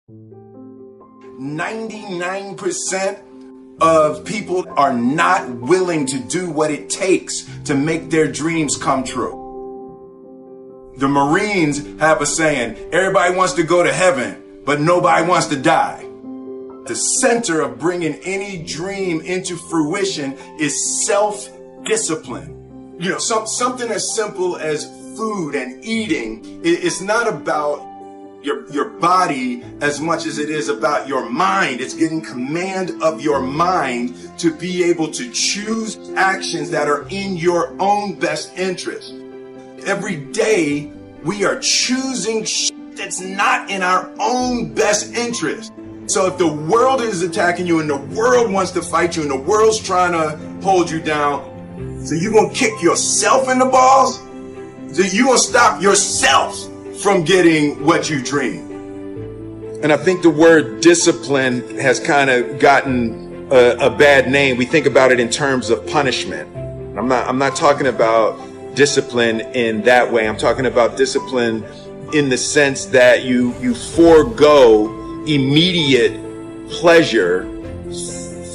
99% of people are not willing to do what it takes to make their dreams come true. The Marines have a saying, everybody wants to go to heaven, but nobody wants to die. The center of bringing any dream into fruition is self-discipline. You know, something as simple as food and eating. It's not about your body as much as it is about your mind. It's getting command of your mind to be able to choose actions that are in your own best interest. Every day we are choosing that's not in our own best interest. So if the world is attacking you and the world wants to fight you and the world's trying to hold you down, so you're going to kick yourself in the balls? So you're going to stop yourself from getting what you dream. And I think the word discipline has kind of gotten a bad name. We think about it in terms of punishment. I'm not talking about discipline in that way. I'm talking about discipline in the sense that you forego immediate pleasure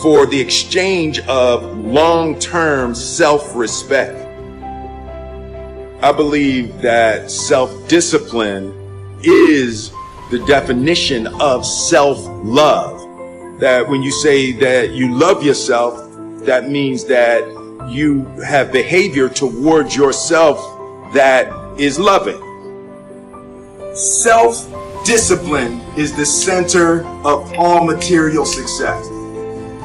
for the exchange of long-term self-respect. I believe that self-discipline is the definition of self-love. That when you say that you love yourself, that means that you have behavior towards yourself that is loving. Self-discipline is the center of all material success.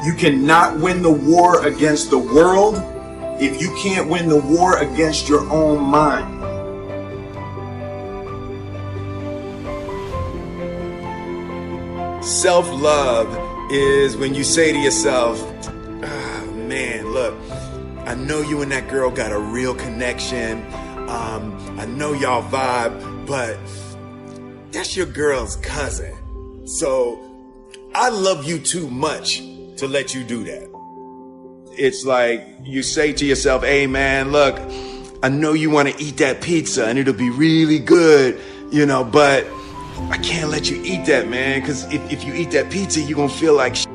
You cannot win the war against the world if you can't win the war against your own mind. Self-love is when you say to yourself, oh, man, look, I know you and that girl got a real connection. I know y'all vibe, but that's your girl's cousin. So I love you too much to let you do that. It's like you say to yourself, hey man, look, I know you want to eat that pizza and it'll be really good, you know, but I can't let you eat that, man, because if you eat that pizza, you're going to feel like shit,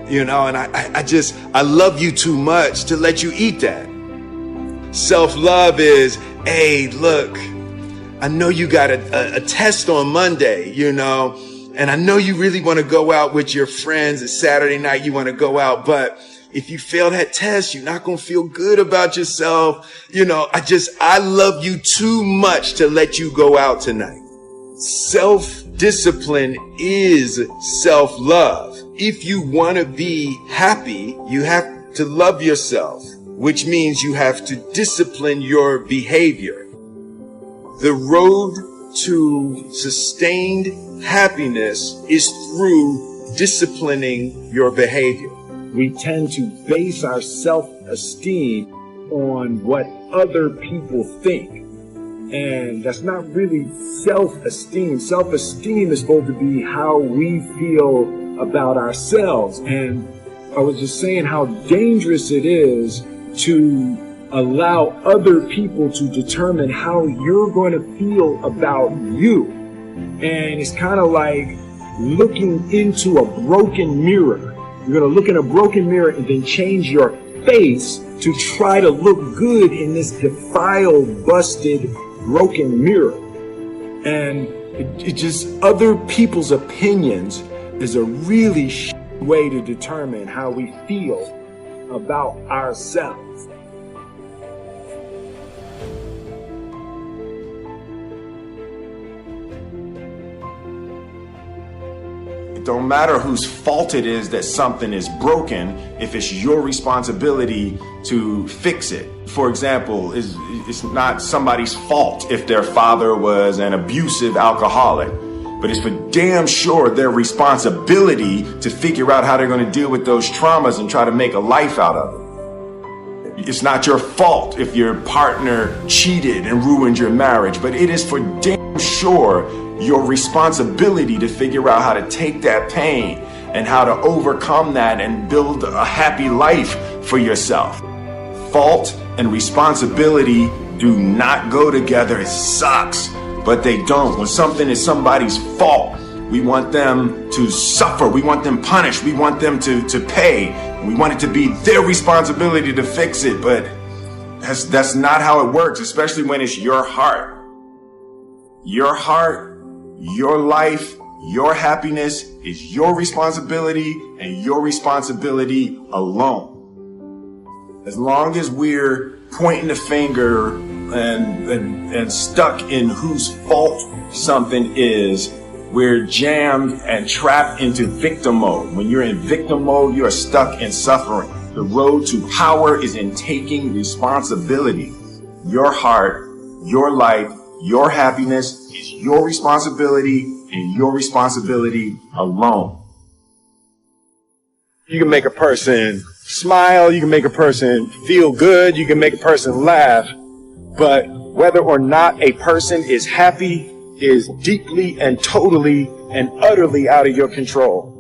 you know, and I love you too much to let you eat that. Self-love is, hey, look, I know you got a test on Monday, you know, and I know you really want to go out with your friends. It's Saturday night, you want to go out, but if you fail that test, you're not going to feel good about yourself. You know, I love you too much to let you go out tonight. Self-discipline is self-love. If you want to be happy, you have to love yourself, which means you have to discipline your behavior. The road to sustained happiness is through disciplining your behavior. We tend to base our self-esteem on what other people think. And that's not really self-esteem. Self-esteem is supposed to be how we feel about ourselves. And I was just saying how dangerous it is to allow other people to determine how you're going to feel about you. And it's kind of like looking into a broken mirror. You're going to look in a broken mirror and then change your face to try to look good in this defiled, busted, broken mirror. And it just, other people's opinions is a really way to determine how we feel about ourselves. It don't matter whose fault it is that something is broken if it's your responsibility to fix it. For example, it's not somebody's fault if their father was an abusive alcoholic, but it's for damn sure their responsibility to figure out how they're going to deal with those traumas and try to make a life out of it. It's not your fault if your partner cheated and ruined your marriage, but it is for damn sure your responsibility to figure out how to take that pain and how to overcome that and build a happy life for yourself. Fault and responsibility do not go together. It sucks, but they don't. When something is somebody's fault, We want them to suffer. We want them punished. We want them to pay. We want it to be their responsibility to fix it. But that's not how it works, especially when it's your heart. Your heart, your life, your happiness is your responsibility and your responsibility alone. As long as we're pointing the finger and stuck in whose fault something is, we're jammed and trapped into victim mode. When you're in victim mode, you are stuck in suffering. The road to power is in taking responsibility. Your heart, your life, your happiness is your responsibility and your responsibility alone. You can make a person smile, you can make a person feel good, you can make a person laugh, but whether or not a person is happy is deeply and totally and utterly out of your control.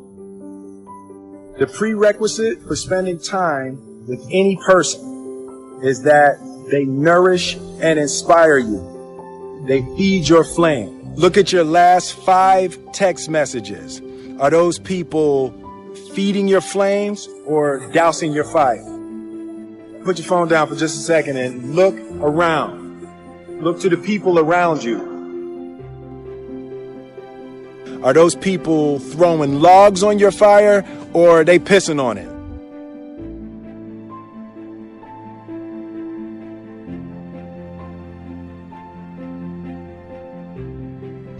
The prerequisite for spending time with any person is that they nourish and inspire you. They feed your flame. Look at your last 5 text messages. Are those people feeding your flames or dousing your fire? Put your phone down for just a second and look around. Look to the people around you. Are those people throwing logs on your fire or are they pissing on it?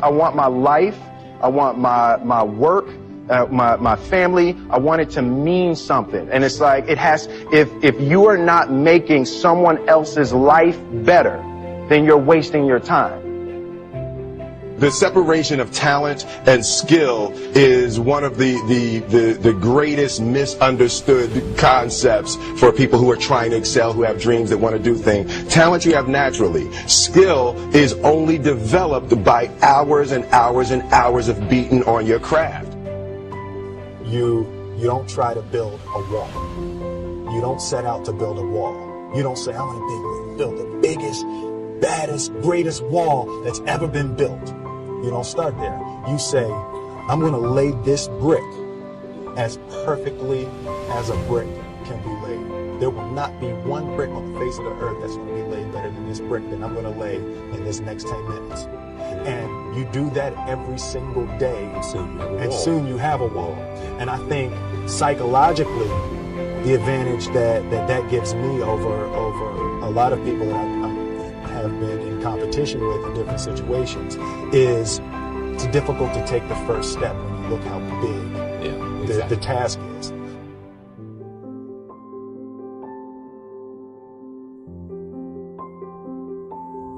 I want my life, I want my work, my family, I want it to mean something. And it's like, if you are not making someone else's life better, then you're wasting your time. The separation of talent and skill is one of the greatest misunderstood concepts for people who are trying to excel, who have dreams, that want to do things. Talent you have naturally. Skill is only developed by hours and hours and hours of beating on your craft. You don't try to build a wall. You don't set out to build a wall. You don't say, I want to build the biggest, baddest, greatest wall that's ever been built. You don't start there. You say, I'm going to lay this brick as perfectly as a brick can be laid. There will not be one brick on the face of the earth that's going to be laid better than this brick that I'm going to lay in this next 10 minutes. And you do that every single day, and soon you have a wall. And I think psychologically, the advantage that gives me over a lot of people that I have been in competition with in different situations is it's difficult to take the first step when you look how big the task is.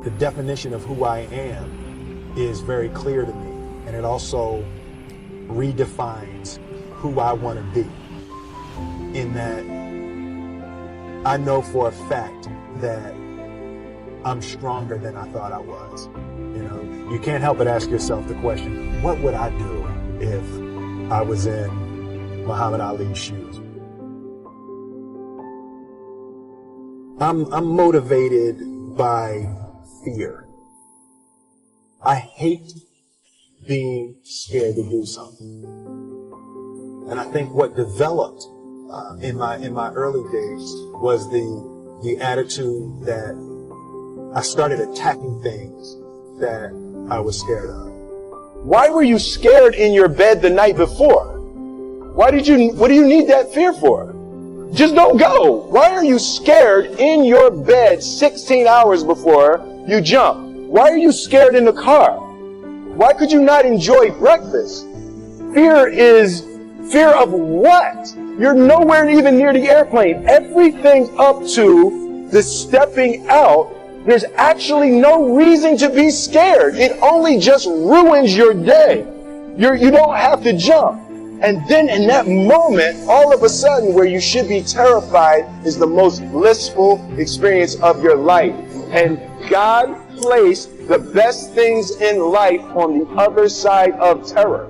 The definition of who I am is very clear to me, and it also redefines who I want to be, in that I know for a fact that I'm stronger than I thought I was. You know, you can't help but ask yourself the question, what would I do if I was in Muhammad Ali's shoes? I'm motivated by fear. I hate being scared to do something. And I think what developed in my early days was the attitude that I started attacking things that I was scared of. Why were you scared in your bed the night before? What do you need that fear for? Just don't go. Why are you scared in your bed 16 hours before you jump? Why are you scared in the car? Why could you not enjoy breakfast? Fear of what? You're nowhere even near the airplane. Everything up to the stepping out, there's actually no reason to be scared. It only just ruins your day. You don't have to jump. And then in that moment, all of a sudden, where you should be terrified is the most blissful experience of your life. And God placed the best things in life on the other side of terror.